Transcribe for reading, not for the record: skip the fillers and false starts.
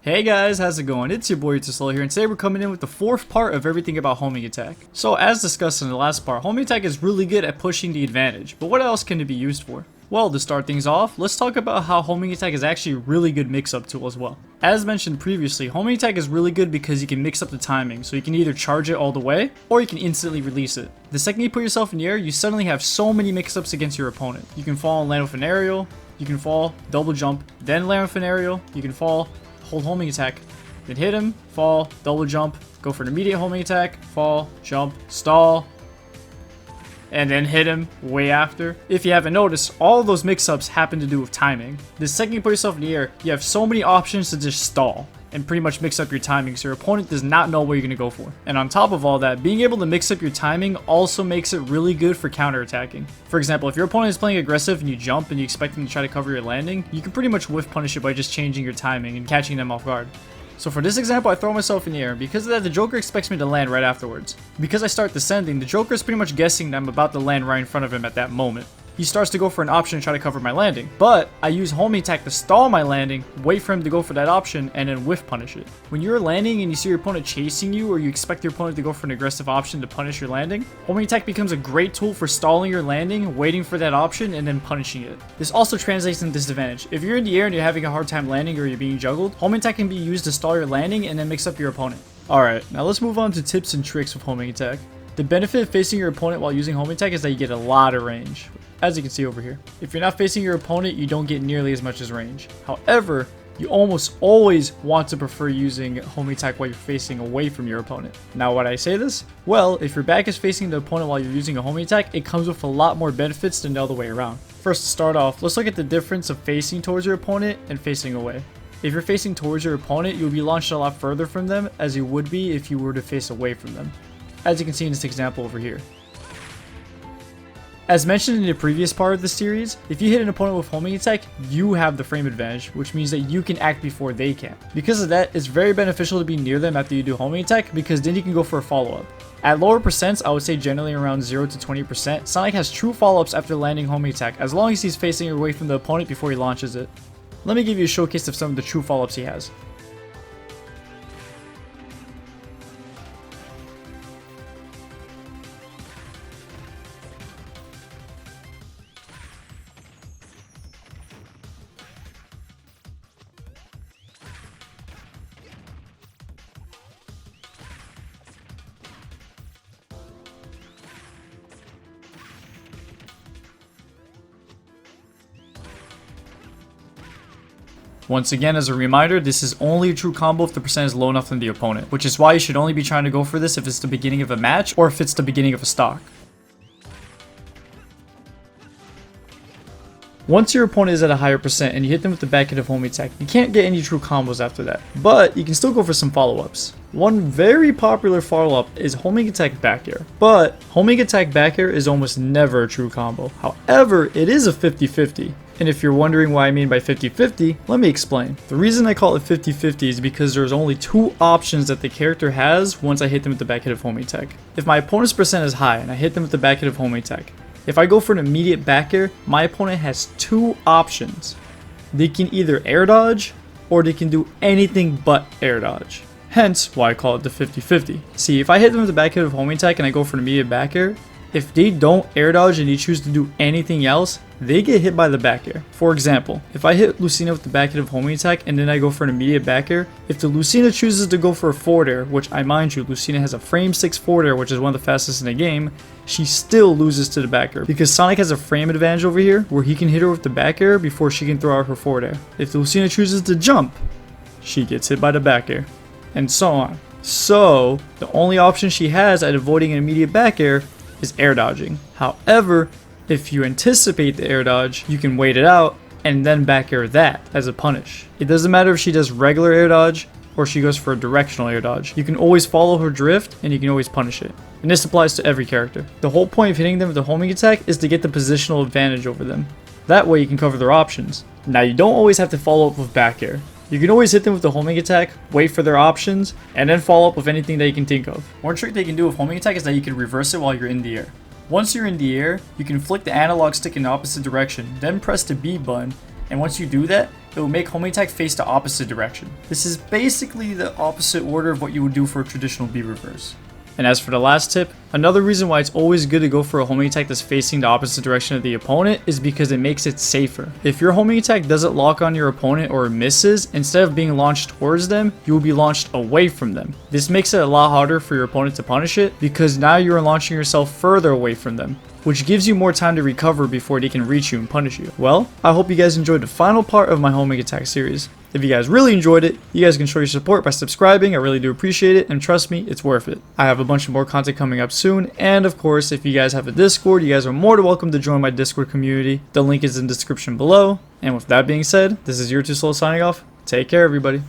Hey guys, how's it going? It's your boy Tesla here, and today we're coming in with the fourth part of everything about homing attack. So as discussed in the last part, homing attack is really good at pushing the advantage, but what else can it be used for? Well, to start things off, let's talk about how homing attack is actually a really good mix-up tool as well. As mentioned previously, homing attack is really good because you can mix up the timing, so you can either charge it all the way, or you can instantly release it. The second you put yourself in the air, you suddenly have so many mix-ups against your opponent. You can fall and land with an aerial, you can fall, double jump, then land with an aerial, you can fall, hold homing attack, then hit him, fall, double jump, go for an immediate homing attack, fall, jump, stall, and then hit him way after. If you haven't noticed, all of those mix-ups happen to do with timing. The second you put yourself in the air, you have so many options to just stall and pretty much mix up your timing so your opponent does not know what you're going to go for. And on top of all that, being able to mix up your timing also makes it really good for counterattacking. For example, if your opponent is playing aggressive and you jump and you expect them to try to cover your landing, you can pretty much whiff punish it by just changing your timing and catching them off guard. So for this example, I throw myself in the air, and because of that, the Joker expects me to land right afterwards. Because I start descending, the Joker is pretty much guessing that I'm about to land right in front of him at that moment. He starts to go for an option and try to cover my landing, but I use homing attack to stall my landing, wait for him to go for that option, and then whiff punish it. When you're landing and you see your opponent chasing you, or you expect your opponent to go for an aggressive option to punish your landing, homing attack becomes a great tool for stalling your landing, waiting for that option, and then punishing it. This also translates into disadvantage. If you're in the air and you're having a hard time landing or you're being juggled, homing attack can be used to stall your landing and then mix up your opponent. Alright, now let's move on to tips and tricks with homing attack. The benefit of facing your opponent while using homing attack is that you get a lot of range, as you can see over here. If you're not facing your opponent, you don't get nearly as much as range. However, you almost always want to prefer using homing attack while you're facing away from your opponent. Now, why do I say this? Well, if your back is facing the opponent while you're using a homing attack, it comes with a lot more benefits than the other way around. First, to start off, let's look at the difference of facing towards your opponent and facing away. If you're facing towards your opponent, you'll be launched a lot further from them as you would be if you were to face away from them, as you can see in this example over here. As mentioned in the previous part of the series, if you hit an opponent with homing attack, you have the frame advantage, which means that you can act before they can. Because of that, it's very beneficial to be near them after you do homing attack, because then you can go for a follow-up. At lower percents, I would say generally around 0 to 20%, Sonic has true follow-ups after landing homing attack, as long as he's facing away from the opponent before he launches it. Let me give you a showcase of some of the true follow-ups he has. Once again, as a reminder, this is only a true combo if the percent is low enough than the opponent, which is why you should only be trying to go for this if it's the beginning of a match or if it's the beginning of a stock. Once your opponent is at a higher percent and you hit them with the back hit of homing attack, you can't get any true combos after that, but you can still go for some follow-ups. One very popular follow-up is homing attack back air, but homing attack back air is almost never a true combo. However, it is a 50-50. And if you're wondering what I mean by 50-50, let me explain. The reason I call it 50-50 is because there's only two options that the character has once I hit them with the back hit of homing attack. If my opponent's percent is high and I hit them with the back hit of homing attack, if I go for an immediate back air, my opponent has two options. They can either air dodge or they can do anything but air dodge. Hence why I call it the 50-50. See, if I hit them with the back hit of homing attack and I go for an immediate back air, if they don't air dodge and they choose to do anything else, they get hit by the back air. For example, if I hit Lucina with the back hit of homing attack and then I go for an immediate back air, if the Lucina chooses to go for a forward air, which I mind you, Lucina has a frame 6 forward air, which is one of the fastest in the game, she still loses to the back air because Sonic has a frame advantage over here where he can hit her with the back air before she can throw out her forward air. If the Lucina chooses to jump, she gets hit by the back air, and so on. So, the only option she has at avoiding an immediate back air is air dodging. However, if you anticipate the air dodge, you can wait it out and then back air that as a punish. It doesn't matter if she does regular air dodge or she goes for a directional air dodge. You can always follow her drift and you can always punish it. And this applies to every character. The whole point of hitting them with a homing attack is to get the positional advantage over them. That way you can cover their options. Now you don't always have to follow up with back air. You can always hit them with the homing attack, wait for their options, and then follow up with anything that you can think of. One trick they can do with homing attack is that you can reverse it while you're in the air. Once you're in the air, you can flick the analog stick in the opposite direction, then press the B button, and once you do that, it will make homing attack face the opposite direction. This is basically the opposite order of what you would do for a traditional B reverse. And as for the last tip, another reason why it's always good to go for a homing attack that's facing the opposite direction of the opponent is because it makes it safer. If your homing attack doesn't lock on your opponent or misses, instead of being launched towards them, you will be launched away from them. This makes it a lot harder for your opponent to punish it because now you're launching yourself further away from them, which gives you more time to recover before they can reach you and punish you. Well, I hope you guys enjoyed the final part of my homing attack series. If you guys really enjoyed it, you guys can show your support by subscribing. I really do appreciate it, and trust me, it's worth it. I have a bunch of more content coming up soon, and of course, if you guys have a Discord, you guys are more than welcome to join my Discord community. The link is in the description below. And with that being said, this is You're Too Slow signing off. Take care, everybody.